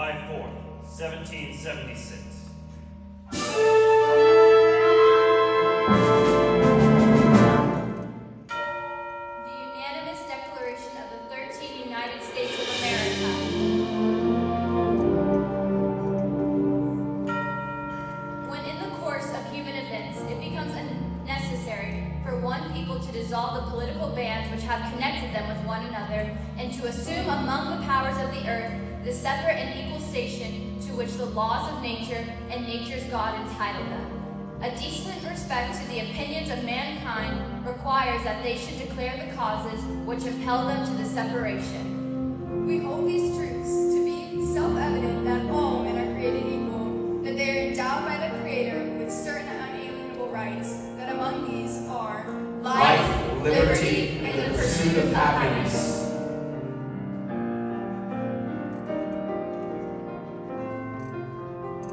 July 4th, 1776. The unanimous declaration of the 13 United States of America. When in the course of human events it becomes necessary for one people to dissolve the political bands which have connected them with one another, and to assume among the powers of the earth the separate and equal station to which the laws of nature and nature's God entitle them. A decent respect to the opinions of mankind requires that they should declare the causes which impel them to the separation. We hold these truths to be self-evident, that all men are created equal, that they are endowed by the Creator with certain unalienable rights, that among these are life, liberty, and the pursuit of happiness.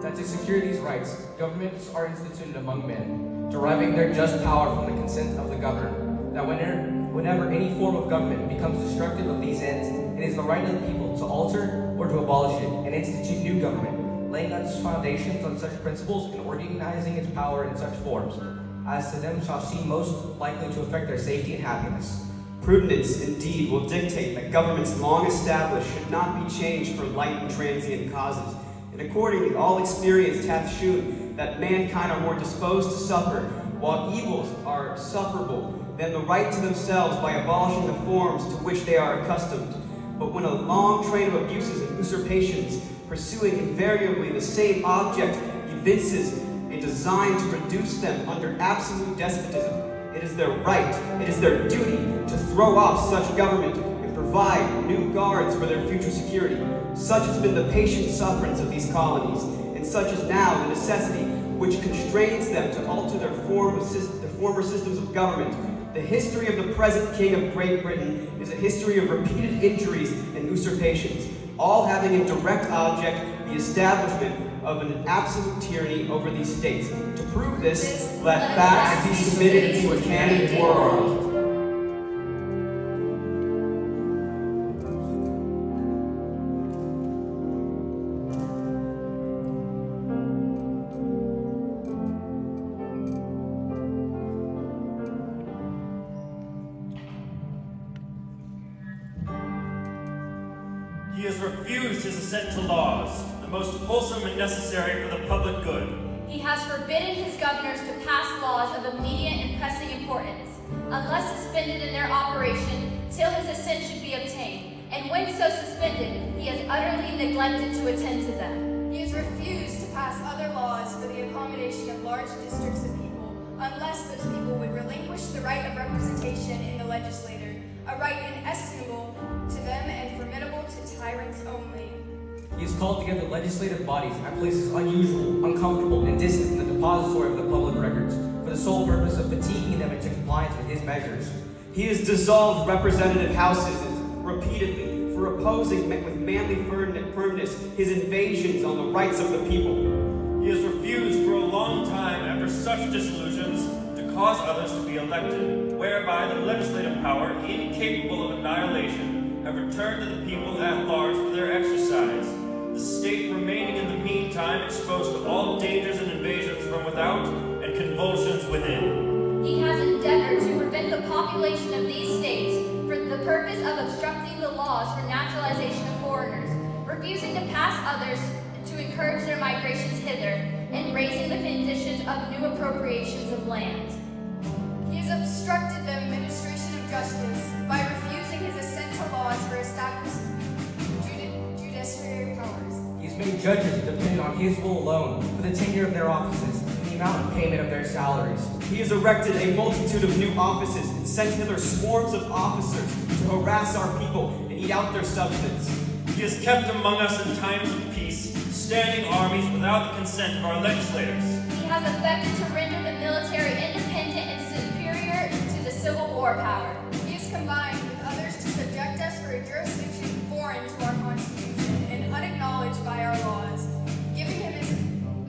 That to secure these rights, governments are instituted among men, deriving their just power from the consent of the governed. That whenever any form of government becomes destructive of these ends, it is the right of the people to alter or to abolish it and institute new government, laying its foundations on such principles and organizing its power in such forms as to them shall seem most likely to affect their safety and happiness. Prudence, indeed, will dictate that governments long established should not be changed for light and transient causes. And accordingly, all experience hath shewn that mankind are more disposed to suffer, while evils are sufferable, than the right to themselves by abolishing the forms to which they are accustomed. But when a long train of abuses and usurpations, pursuing invariably the same object, evinces a design to reduce them under absolute despotism, it is their right, it is their duty to throw off such government and provide new guards for their future security. Such has been the patient sufferance of these colonies, and such is now the necessity which constrains them to alter their former systems of government. The history of the present King of Great Britain is a history of repeated injuries and usurpations, all having in direct object the establishment of an absolute tyranny over these states. To prove this, let facts be submitted into a candid world. He has refused his assent to laws, the most wholesome and necessary for the public good. He has forbidden his governors to pass laws of immediate and pressing importance, unless suspended in their operation till his assent should be obtained, and when so suspended, he has utterly neglected to attend to them. He has refused to pass other laws for the accommodation of large districts of people, unless those people would relinquish the right of representation in the legislature, a right inestimable to them and formidable to tyrants only. He has called together legislative bodies at places unusual, uncomfortable, and distant from the depository of the public records, for the sole purpose of fatiguing them into compliance with his measures. He has dissolved representative houses repeatedly for opposing with manly firmness his invasions on the rights of the people. He has refused for a long time after such dissolutions to cause others to be elected, whereby the legislative power, incapable of annihilation, have returned to the people at large for their exercise, the state remaining in the meantime exposed to all dangers and invasions from without and convulsions within. He has endeavored to prevent the population of these states for the purpose of obstructing the laws for naturalization of foreigners, refusing to pass others to encourage their migrations hither, and raising the conditions of new appropriations of land. He has obstructed the administration of justice by refusing his assent to laws for established judiciary powers. He has made judges depend on his will alone for the tenure of their offices and the amount of payment of their salaries. He has erected a multitude of new offices and sent hither swarms of officers to harass our people and eat out their substance. He has kept among us in times of peace standing armies without the consent of our legislators. He has effected to render the military independent and superior to the Civil War power. He has combined with others to subject us for a jurisdiction foreign to our Constitution and unacknowledged by our laws, giving him his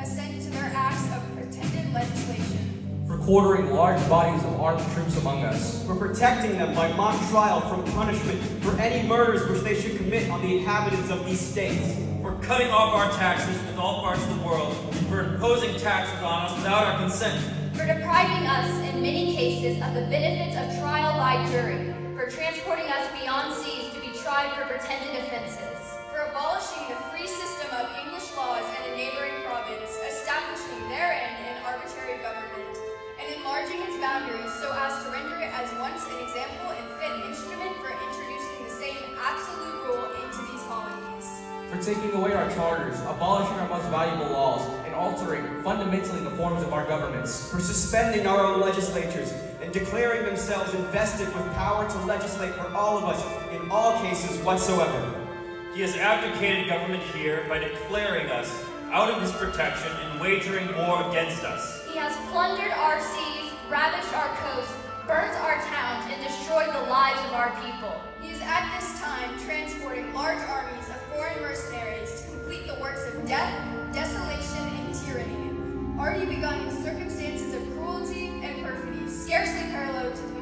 assent to their acts of pretended legislation. For quartering large bodies of armed troops among us. For protecting them by mock trial from punishment for any murders which they should commit on the inhabitants of these states. for cutting off our taxes with all parts of the world, for imposing taxes on us without our consent, for depriving us, in many cases, of the benefits of trial by jury, for transporting us beyond seas to be tried for pretended offenses, for abolishing the free system of English laws in a neighboring province, establishing therein an arbitrary government, and enlarging its boundaries so as to render it as once an example and fit instrument for introducing the same absolute rule into these colonies, for taking away our charters, abolishing our most valuable laws, and altering fundamentally the forms of our governments, for suspending our own legislatures and declaring themselves invested with power to legislate for all of us in all cases whatsoever. he has abdicated government here by declaring us out of his protection and wagering war against us. He has plundered our seas, ravaged our coasts, burnt our towns, and destroyed the lives of our people. He is at this time transporting large armies of foreign mercenaries to complete the works of death, desolation, and tyranny, already begun in circumstances of cruelty and perfidy, scarcely parallel to the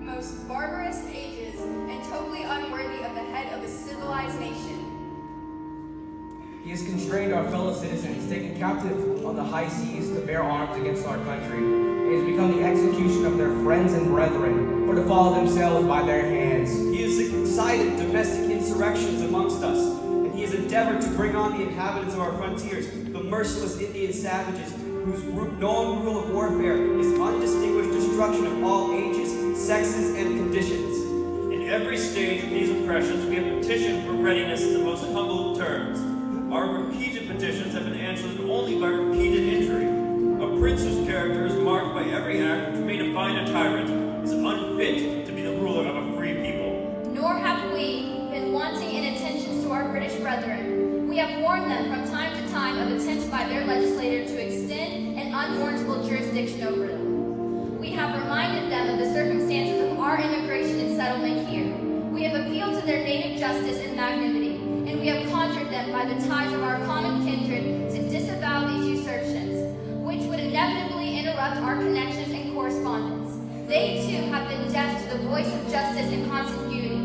most barbarous ages, and totally unworthy of the head of a civilized nation. He has constrained our fellow citizens, taken captive on the high seas to bear arms against our country. It has become the execution of their friends and brethren, or to follow themselves by their hands. He has incited domestic insurrections amongst us, and he has endeavored to bring on the inhabitants of our frontiers, the merciless Indian savages, whose known rule of warfare is undistinguished destruction of all ages, sexes, and conditions. In every stage of these oppressions, we have petitioned for readiness in the most humble terms. Our repeated petitions have been answered only by repeated injury. A prince whose character is marked by every act which may define a tyrant is unfit to be the ruler of a free people. Nor have we been wanting in attentions to our British brethren. We have warned them from time to time of attempts by their legislator to extend an unwarrantable jurisdiction over them. We have reminded them of the circumstances of our immigration and settlement here. We have appealed to their native justice and magnanimity, and we have conjured them by the ties of our common kindred to disavow these usurpations, which would inevitably interrupt our connections and correspondence. They too have been deaf to the voice of justice and constant unity.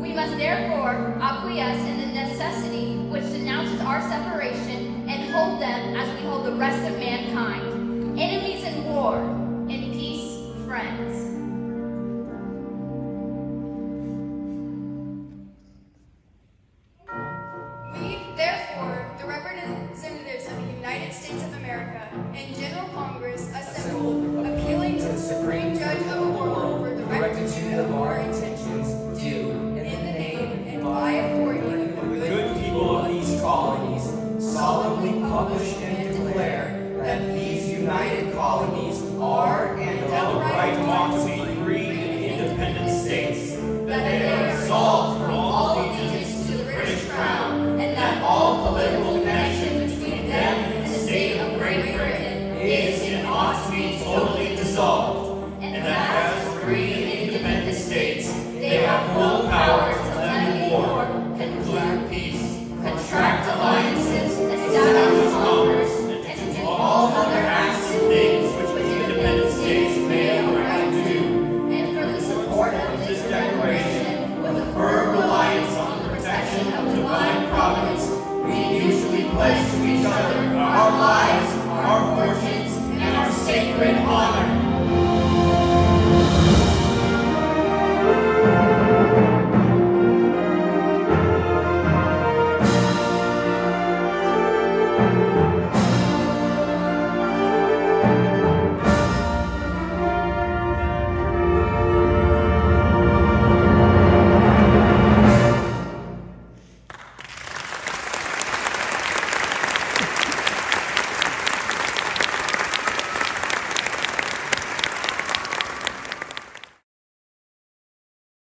We must therefore acquiesce in the necessity which denounces our separation and hold them as we hold the rest of mankind, enemies in war, in peace, friends.